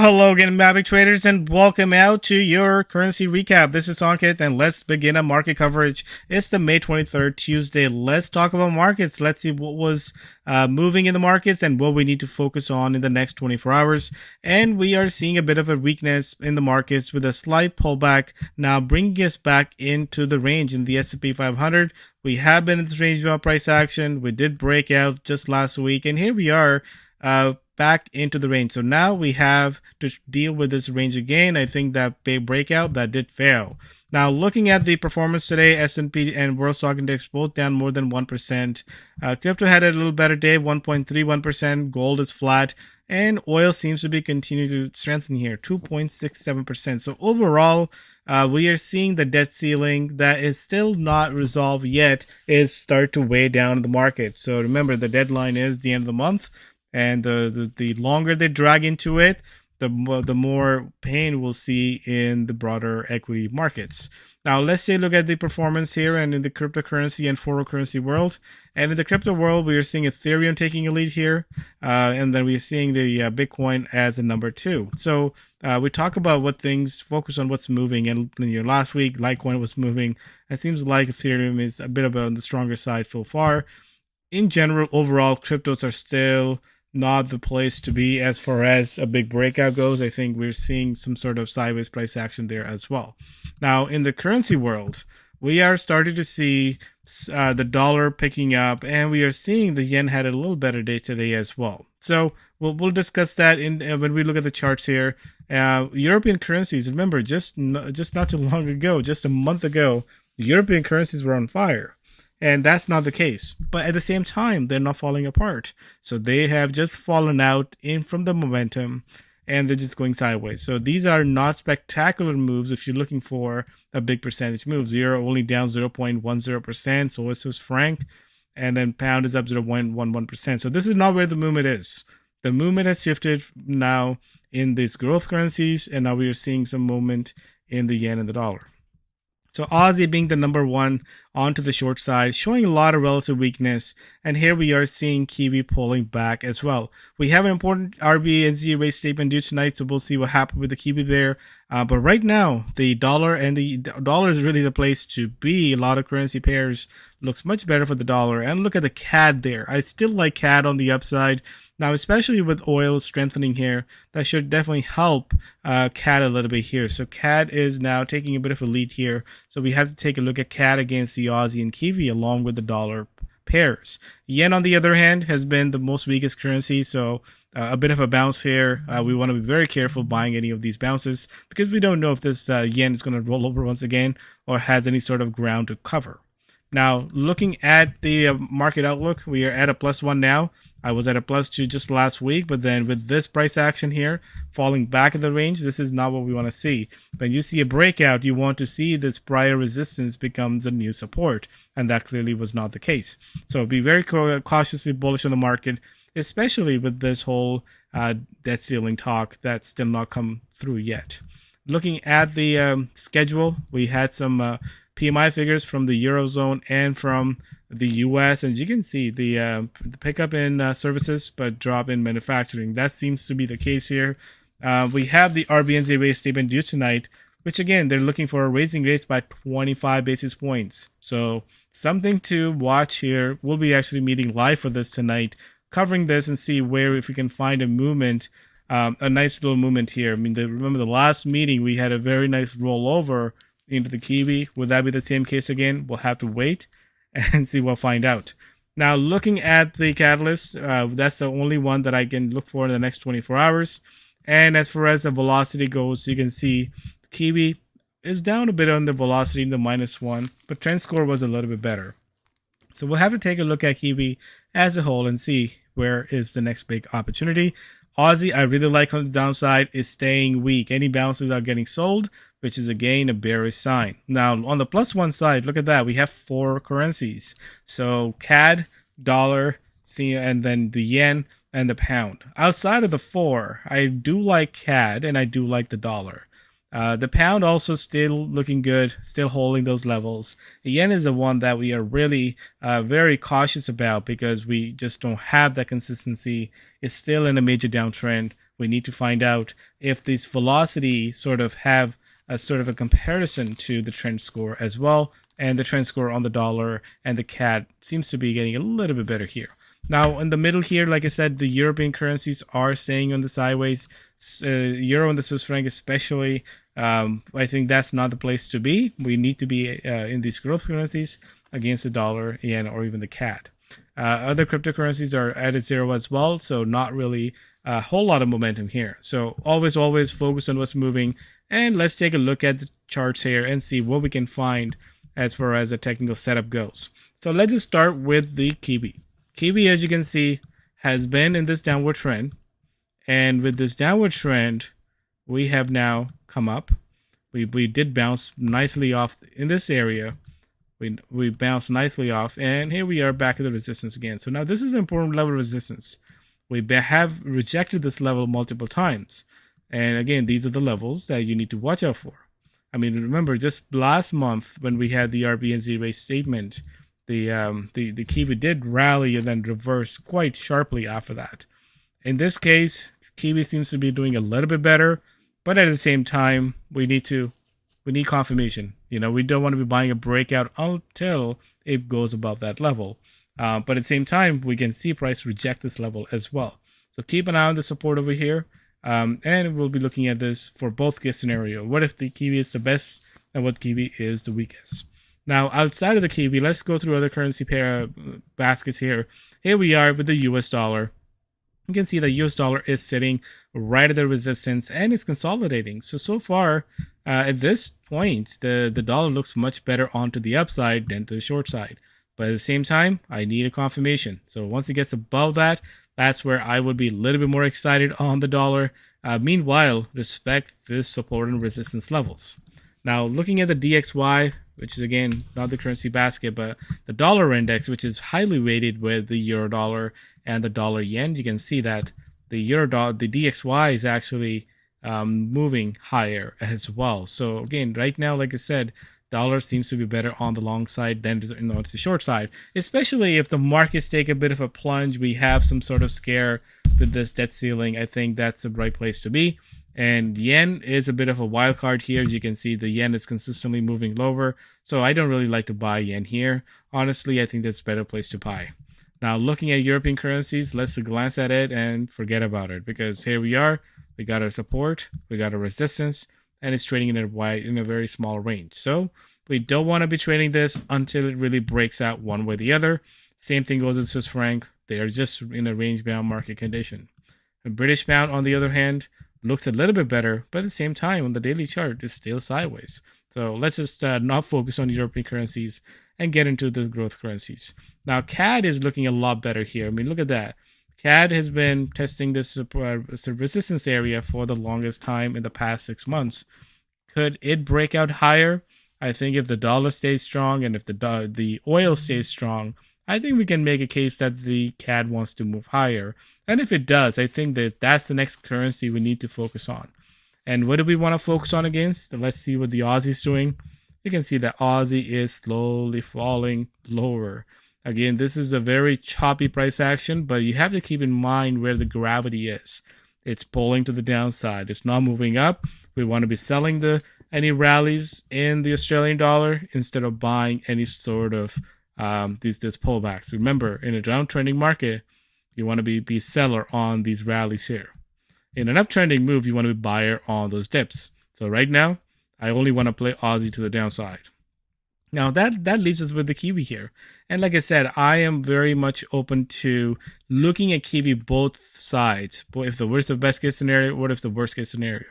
Hello again, Maverick traders, and welcome out to your currency recap. This is Ankit, and let's begin our market coverage. It's the May 23rd, Tuesday. Let's talk about markets. Let's see what was moving in the markets and what we need to focus on in the next 24 hours. And we are seeing a bit of a weakness in the markets with a slight pullback, now bringing us back into the range in the S&P 500. We have been in this range of price action. We did break out just last week, and here we are. Back into the range. So now we have to deal with this range again. I think that big breakout that did fail. Now looking at the performance today, S&P and World Stock Index both down more than 1%. Crypto had a little better day, 1.31%. Gold is flat. And oil seems to be continuing to strengthen here, 2.67%. So overall, we are seeing the debt ceiling that is still not resolved yet is start to weigh down the market. So remember, the deadline is the end of the month. And the longer they drag into it, the more pain we'll see in the broader equity markets. Now, let's say look at the performance here and in the cryptocurrency and foreign currency world. And in the crypto world, we are seeing Ethereum taking a lead here. And then we're seeing the Bitcoin as a number 2. So we talk about what things, focus on what's moving. And last week, Litecoin was moving. It seems like Ethereum is a bit of on the stronger side so far. In general, overall, cryptos are still not the place to be as far as a big breakout goes. I think we're seeing some sort of sideways price action there as well. Now, in the currency world, we are starting to see the dollar picking up, and we are seeing the yen had a little better day today as well. So we'll discuss that when we look at the charts here. European currencies, remember, just not too long ago, just a month ago, European currencies were on fire. And that's not the case. But at the same time, they're not falling apart. So they have just fallen out in from the momentum, and they're just going sideways. So these are not spectacular moves if you're looking for a big percentage move. Euro only down 0.10%. So it's Swiss franc. And then pound is up 0.11%. So this is not where the movement is. The movement has shifted now in these growth currencies. And now we are seeing some movement in the yen and the dollar. So Aussie being the number 1 onto the short side, showing a lot of relative weakness. And here we are seeing Kiwi pulling back as well. We have an important RBNZ rate statement due tonight, so we'll see what happens with the Kiwi there. But right now, the dollar is really the place to be. A lot of currency pairs looks much better for the dollar. And look at the CAD there. I still like CAD on the upside. Now, especially with oil strengthening here, that should definitely help CAD a little bit here. So CAD is now taking a bit of a lead here. So we have to take a look at CAD against the Aussie and Kiwi along with the dollar pairs. Yen, on the other hand, has been the most weakest currency. So a bit of a bounce here. We want to be very careful buying any of these bounces because we don't know if this yen is going to roll over once again or has any sort of ground to cover. Now, looking at the market outlook, we are at a +1 now. I was at a +2 just last week, but then with this price action here, falling back in the range, this is not what we want to see. When you see a breakout, you want to see this prior resistance becomes a new support, and that clearly was not the case. So be very cautiously bullish on the market, especially with this whole debt ceiling talk that's still not come through yet. Looking at the schedule, we had some PMI figures from the Eurozone and from the US, and you can see the pickup in services but drop in manufacturing. That seems to be the case here. We have the RBNZ rate statement due tonight, which again, they're looking for raising rates by 25 basis points. So something to watch here. We'll be actually meeting live for this tonight, covering this and see where if we can find a movement, a nice little movement here. I mean, remember the last meeting, we had a very nice rollover into the Kiwi. Would that be the same case again? We'll have to wait and see. We'll find out. Now, looking at the catalyst, that's the only one that I can look for in the next 24 hours. And as far as the velocity goes, you can see the Kiwi is down a bit on the velocity in the -1, but trend score was a little bit better. So we'll have to take a look at Kiwi as a whole and see where is the next big opportunity. Aussie, I really like on the downside, is staying weak. Any bounces are getting sold, which is again a bearish sign. Now, on the +1 side, look at that. We have 4 currencies. So CAD, dollar, and then the yen and the pound. Outside of the 4, I do like CAD and I do like the dollar. The pound also still looking good, still holding those levels. The yen is the one that we are really very cautious about because we just don't have that consistency. It's still in a major downtrend. we need to find out if these velocity sort of have a sort of a comparison to the trend score as well. And the trend score on the dollar and the CAD seems to be getting a little bit better here. Now, in the middle here, like I said, the European currencies are staying on the sideways. Euro and the Swiss franc especially. I think that's not the place to be. We need to be in these growth currencies against the dollar, yen, or even the CAD. Other cryptocurrencies are at zero as well, so not really a whole lot of momentum here. So always focus on what's moving. And let's take a look at the charts here and see what we can find as far as the technical setup goes. So let's just start with the Kiwi. Kiwi, as you can see, has been in this downward trend. And with this downward trend, we have now come up. We did bounce nicely off in this area. We bounced nicely off, and here we are back at the resistance again. So now this is an important level of resistance. We have rejected this level multiple times. And again, these are the levels that you need to watch out for. I mean, remember, just last month when we had the RBNZ rate statement, the Kiwi did rally and then reverse quite sharply after that. In this case, Kiwi seems to be doing a little bit better, but at the same time, we need confirmation. You know, we don't want to be buying a breakout until it goes above that level. But at the same time, we can see price reject this level as well. So keep an eye on the support over here. And we'll be looking at this for both case scenario. What if the Kiwi is the best and what Kiwi is the weakest? Now, outside of the Kiwi, let's go through other currency pair baskets here. Here we are with the US dollar. You can see the US dollar is sitting right at the resistance and it's consolidating. So far, at this point, the dollar looks much better onto the upside than to the short side. But at the same time, I need a confirmation. So once it gets above that, that's where I would be a little bit more excited on the dollar. Meanwhile, respect this support and resistance levels. Now, looking at the DXY, which is again not the currency basket, but the dollar index, which is highly weighted with the euro dollar and the dollar yen, you can see that the the DXY is actually moving higher as well. So again, right now, like I said, dollar seems to be better on the long side than on the short side, especially if the markets take a bit of a plunge. We have some sort of scare with this debt ceiling. I think that's the right place to be. And yen is a bit of a wild card here. As you can see, the yen is consistently moving lower. So I don't really like to buy yen here. Honestly, I think that's a better place to buy. Now, looking at European currencies, let's glance at it and forget about it, because here we are. We got our support, we got our resistance, and it's trading in a very small range. So we don't want to be trading this until it really breaks out one way or the other. Same thing goes with Swiss franc. They are just in a range-bound market condition. The British pound, on the other hand, looks a little bit better, but at the same time, on the daily chart, it's still sideways. So let's just not focus on European currencies and get into the growth currencies. Now, CAD is looking a lot better here. I mean, look at that. CAD has been testing this resistance area for the longest time in the past 6 months. Could it break out higher? I think if the dollar stays strong and if the oil stays strong, I think we can make a case that the CAD wants to move higher. And if it does, I think that that's the next currency we need to focus on. And what do we want to focus on against? Let's see what the Aussie is doing. You can see that Aussie is slowly falling lower. Again, this is a very choppy price action, but you have to keep in mind where the gravity is. It's pulling to the downside. It's not moving up. We want to be selling any rallies in the Australian dollar instead of buying any sort of these pullbacks. Remember, in a downtrending market, you want to be seller on these rallies here. In an uptrending move, you want to be buyer on those dips. So right now, I only want to play Aussie to the downside. Now that leaves us with the Kiwi here. And like I said, I am very much open to looking at Kiwi both sides. But if the worst of best case scenario, what if the worst case scenario?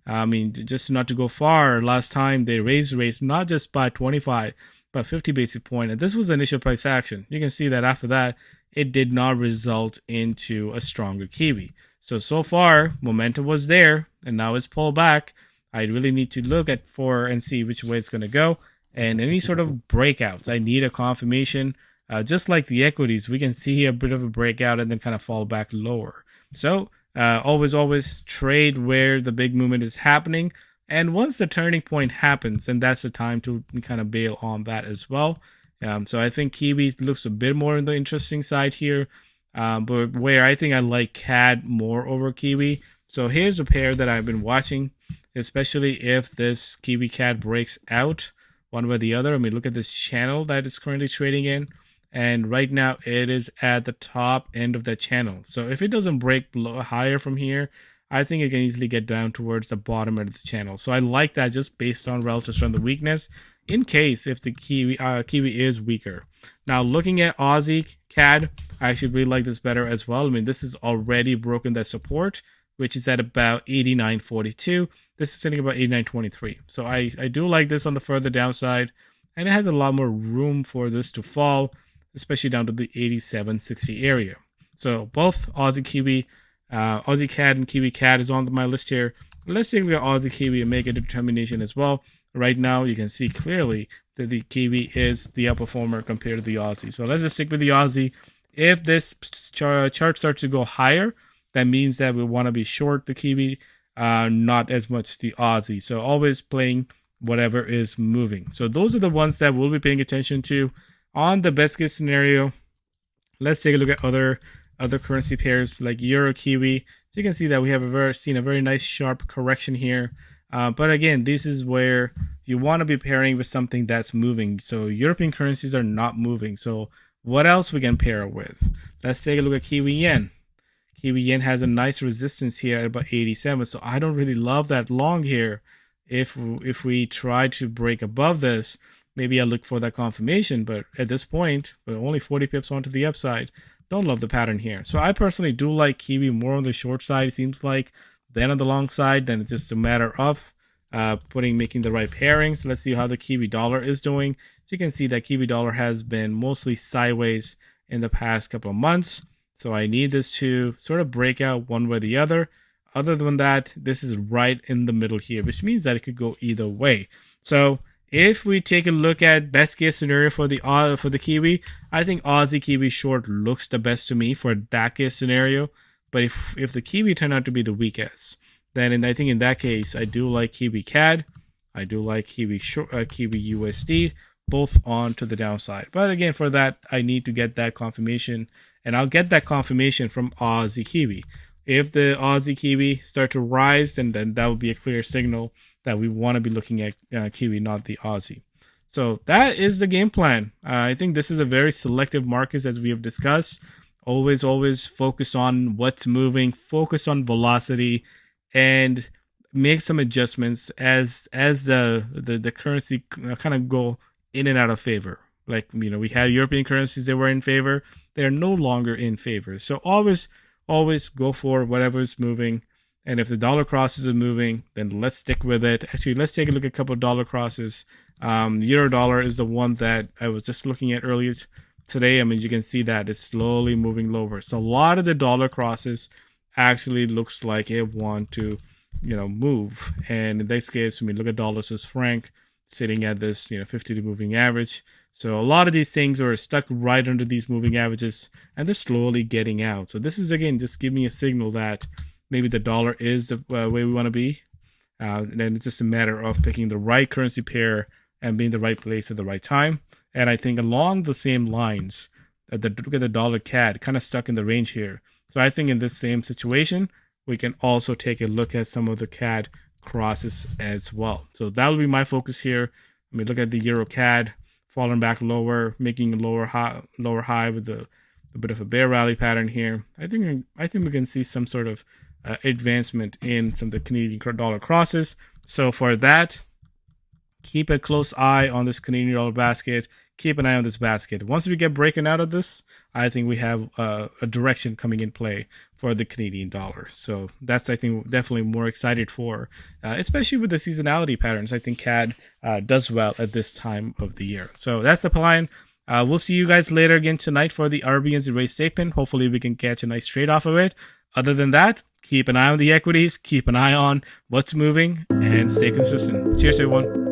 I mean, just not to go far, last time they raised rates not just by 25, but 50 basis point. And this was the initial price action. You can see that after that, it did not result into a stronger Kiwi. So far, momentum was there, and now it's pulled back. I really need to look at and see which way it's going to go. And any sort of breakouts, I need a confirmation. Just like the equities, we can see a bit of a breakout and then kind of fall back lower. So always trade where the big movement is happening. And once the turning point happens, then that's the time to kind of bail on that as well. So I think Kiwi looks a bit more on the interesting side here. But where I think I like CAD more over Kiwi So here's a pair that I've been watching, especially if this Kiwi CAD breaks out one way or the other. I mean, look at this channel that it's currently trading in. And right now it is at the top end of that channel. So if it doesn't break higher from here, I think it can easily get down towards the bottom end of the channel. So I like that just based on relative strength and weakness in case if the Kiwi is weaker. Now looking at Aussie CAD, I actually really like this better as well. I mean, this is already broken that support, which is at about 89.42. This is sitting about 89.23. So I do like this on the further downside, and it has a lot more room for this to fall, especially down to the 87.60 area. So both Aussie Kiwi, Aussie CAD and Kiwi CAD is on my list here. Let's take a look at Aussie Kiwi and make a determination as well. Right now, you can see clearly that the Kiwi is the outperformer compared to the Aussie. So let's just stick with the Aussie. If this chart starts to go higher, that means that we want to be short the Kiwi, not as much the Aussie. So always playing whatever is moving. So those are the ones that we'll be paying attention to. On the best case scenario, let's take a look at other currency pairs like Euro Kiwi. You can see that we have seen a very nice sharp correction here. But again, this is where you want to be pairing with something that's moving. So European currencies are not moving. So what else we can pair with? Let's take a look at Kiwi Yen. Kiwi Yen has a nice resistance here at about 87. So I don't really love that long here. If we try to break above this, maybe I'll look for that confirmation. But at this point, we're only 40 pips onto the upside. Don't love the pattern here. So I personally do like Kiwi more on the short side, it seems like, than on the long side. Then it's just a matter of making the right pairings. Let's see how the Kiwi dollar is doing. So you can see that Kiwi dollar has been mostly sideways in the past couple of months. So I need this to sort of break out one way or the other. Other than that, this is right in the middle here, which means that it could go either way. So if we take a look at best case scenario for the Kiwi, I think Aussie Kiwi short looks the best to me for that case scenario. But if the Kiwi turn out to be the weakest, then I think in that case, I do like Kiwi CAD. I do like Kiwi USD, both on to the downside. But again, for that, I need to get that confirmation. And I'll get that confirmation from Aussie Kiwi. If the Aussie Kiwi start to rise, then that would be a clear signal that we want to be looking at Kiwi, not the Aussie. So that is the game plan. I think this is a very selective market, as we have discussed. Always focus on what's moving, focus on velocity, and make some adjustments as the currency kind of go in and out of favor. Like, we had European currencies that were in favor. They're no longer in favor. So always go for whatever is moving. And if the dollar crosses are moving, then let's stick with it. Actually, let's take a look at a couple of dollar crosses. Euro dollar is the one that I was just looking at earlier today. I mean, you can see that it's slowly moving lower. So a lot of the dollar crosses actually looks like it want to, move. And in this case, look at dollar Swiss franc sitting at this, 50-day moving average. So a lot of these things are stuck right under these moving averages, and they're slowly getting out. So this is, again, just giving me a signal that maybe the dollar is the way we want to be. And then it's just a matter of picking the right currency pair and being the right place at the right time. And I think along the same lines, look at the dollar CAD, kind of stuck in the range here. So I think in this same situation, we can also take a look at some of the CAD crosses as well. So that will be my focus here. Look at the Euro CAD falling back lower, making a lower high with a bit of a bear rally pattern here. I think we can see some sort of advancement in some of the Canadian dollar crosses. So for that, keep a close eye on this Canadian dollar basket. Keep an eye on this basket. Once we get breaking out of this, I think we have a direction coming in play for the Canadian dollar. So that's, I think, definitely more excited for, especially with the seasonality patterns. I think CAD does well at this time of the year. So that's the plan. We'll see you guys later again tonight for the RBNZ rate statement. Hopefully we can catch a nice trade off of it. Other than that, keep an eye on the equities, keep an eye on what's moving, and stay consistent. Cheers, everyone.